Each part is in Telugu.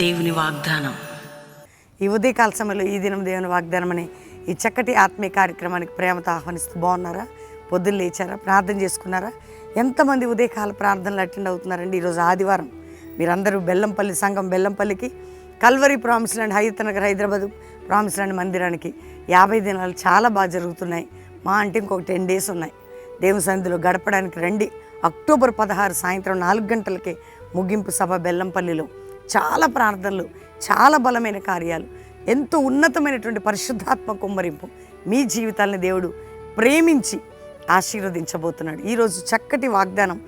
దేవుని వాగ్దానం. ఈ ఉదయకాల సమయంలో ఈ దినం దేవుని వాగ్దానం అనే ఈ చక్కటి ఆత్మీయ కార్యక్రమానికి ప్రేమతో ఆహ్వానిస్తూ బాగున్నారా? పొద్దున్న లేచారా? ప్రార్థన చేసుకున్నారా? ఎంతమంది ఉదయకాల ప్రార్థనలు అటెండ్ అవుతున్నారండి? ఈరోజు ఆదివారం. మీరందరూ బెల్లంపల్లి సంఘం బెల్లంపల్లికి, Calvary promise land Hayathnagar Hyderabad promise land మందిరానికి 50 దినాలు చాలా బాగా జరుగుతున్నాయి. మా అంటే ఇంకొక 10 డేస్ ఉన్నాయి. దేవుని సన్నిధిలో గడపడానికి రండి. అక్టోబర్ 16 సాయంత్రం 4 గంటలకే ముగింపు సభ బెల్లంపల్లిలో. చాలా ప్రార్థనలు, చాలా బలమైన కార్యాలు, ఎంతో ఉన్నతమైనటువంటి పరిశుద్ధాత్మ కుమ్మరింపు. మీ జీవితాలని దేవుడు ప్రేమించి ఆశీర్వదించబోతున్నాడు. ఈరోజు చక్కటి వాగ్దానం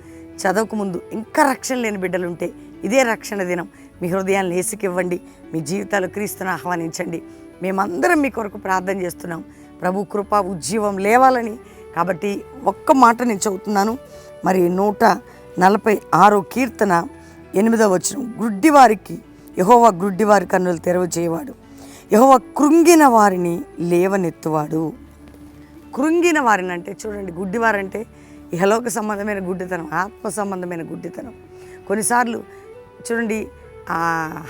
చదవక ముందు ఇంకా రక్షణ లేని బిడ్డలుంటే ఇదే రక్షణ దినం. మీ హృదయాన్ని ఏసుకివ్వండి, మీ జీవితాలు క్రీస్తును ఆహ్వానించండి. మేమందరం మీ కొరకు ప్రార్థన చేస్తున్నాం, ప్రభు కృప ఉజ్జీవం లేవాలని. కాబట్టి ఒక్క మాట నేను చదువుతున్నాను. మరి 146 కీర్తన 8వ వచనం. గుడ్డివారికి యెహోవా గుడ్డివారి కన్నులు తెరవ చేయవాడు, యెహోవా కృంగిన వారిని లేవనెత్తువాడు. కృంగిన వారిని అంటే చూడండి, గుడ్డివారంటే ఇహలోక సంబంధమైన గుడ్డితనం, ఆత్మ సంబంధమైన గుడ్డితనం. కొన్నిసార్లు చూడండి,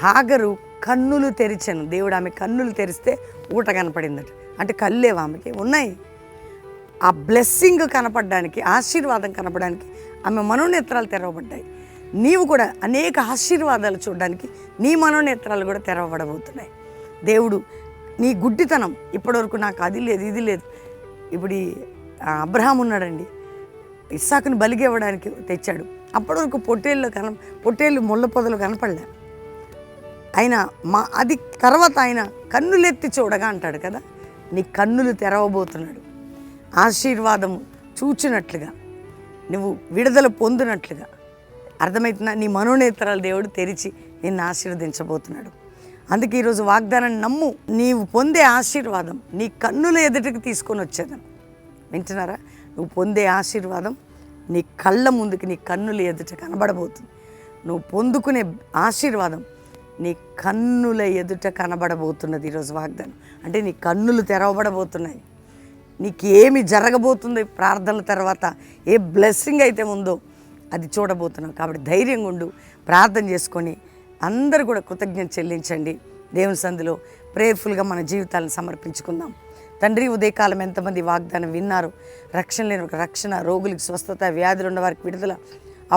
హాగరు కన్నులు తెరిచాను, దేవుడు ఆమె కన్నులు తెరిస్తే ఊట కనపడిందట. అంటే కళ్ళేవా? ఆమెకి ఉన్నాయి. ఆ బ్లెస్సింగ్ కనపడడానికి, ఆశీర్వాదం కనపడడానికి ఆమె మనోనేత్రాలు తెరవబడ్డాయి. నీవు కూడా అనేక ఆశీర్వాదాలు చూడడానికి నీ మనోనేత్రాలు కూడా తెరవబడబోతున్నాయి. దేవుడు నీ గుడ్డితనం, ఇప్పటివరకు నాకు అది లేదు ఇది లేదు. ఇప్పుడు అబ్రహాం ఉన్నాడండి, ఇస్సాకుని బలిగి ఇవ్వడానికి తెచ్చాడు. అప్పటివరకు పొట్టేళ్ళు ముళ్ళ పొదలు కనపడలే. ఆయన అది తర్వాత ఆయన కన్నులెత్తి చూడగా అంటాడు కదా, నీ కన్నులు తెరవబోతున్నాడు. ఆశీర్వాదము చూచినట్లుగా, నువ్వు విడుదల పొందినట్లుగా. అర్థమవుతుందా? నీ మనోనేత్రాలు దేవుడు తెరిచి నిన్ను ఆశీర్వదించబోతున్నాడు. అందుకే ఈరోజు వాగ్దానాన్ని నమ్ము. నీవు పొందే ఆశీర్వాదం నీ కన్నుల ఎదుటికి తీసుకొని వచ్చేదని. వింటున్నారా? నువ్వు పొందే ఆశీర్వాదం నీ కళ్ళ ముందుకి, నీ కన్నుల ఎదుట కనబడబోతుంది. నువ్వు పొందుకునే ఆశీర్వాదం నీ కన్నుల ఎదుట కనబడబోతున్నది. ఈరోజు వాగ్దానం అంటే నీ కన్నులు తెరవబడబోతున్నాయి. నీకు ఏమి జరగబోతుందో ప్రార్థనల తర్వాత, ఏ బ్లెస్సింగ్ అయితే ఉందో అది చూడబోతున్నావు. కాబట్టి ధైర్యంగా ఉండు, ప్రార్థన చేసుకొని అందరూ కూడా కృతజ్ఞత చెల్లించండి. దేవుని సందులో ప్రేయర్ఫుల్గా మన జీవితాలను సమర్పించుకుందాం. తండ్రి, ఉదయకాలం ఎంతమంది వాగ్దానం విన్నారు? రక్షణ లేని ఒక రక్షణ, రోగులకు స్వస్థత, వ్యాధులు ఉన్న వారికి విడుదల,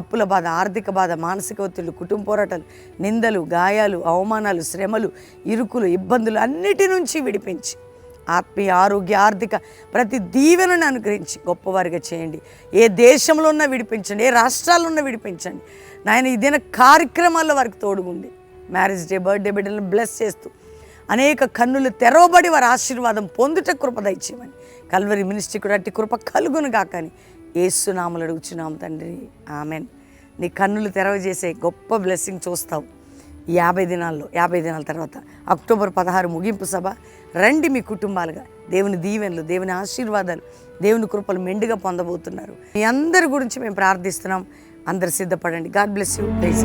అప్పుల బాధ, ఆర్థిక బాధ, మానసిక ఒత్తిళ్లు, కుటుంబ పోరాటాలు, నిందలు, గాయాలు, అవమానాలు, శ్రమలు, ఇరుకులు, ఇబ్బందులు అన్నిటి నుంచి విడిపించి ఆత్మీయ, ఆరోగ్య, ఆర్థిక ప్రతి దీవెనను అనుగ్రహించి గొప్పవారిగా చేయండి. ఏ దేశంలో ఉన్నా విడిపించండి, ఏ రాష్ట్రాల్లో ఉన్నా విడిపించండి నాయన. ఇదేనా కార్యక్రమాల్లో వారికి తోడుగుండి, మ్యారేజ్ డే, బర్త్డే బిడ్డలను బ్లెస్ చేస్తూ అనేక కన్నులు తెరవబడి వారి ఆశీర్వాదం పొందుట కృప దయచేయమని, కల్వరి మినిస్ట్రీ కూడా అట్టి కృప కలుగును గాకని యేసు నామములో అడుగుచున్నాం తండ్రి, ఆమెన్. నీ కన్నులు తెరవజేసే గొప్ప బ్లెస్సింగ్ చూస్తావు ఈ 50 దినాల్లో. 50 దినాల తర్వాత అక్టోబర్ 16 ముగింపు సభ. రండి మీ కుటుంబాలుగా. దేవుని దీవెనలు, దేవుని ఆశీర్వాదాలు, దేవుని కృపలు మెండుగా పొందబోతున్నారు. మీ అందరి గురించి మేము ప్రార్థిస్తున్నాం. అందరు సిద్ధపడండి. God bless you. ప్రైజ్.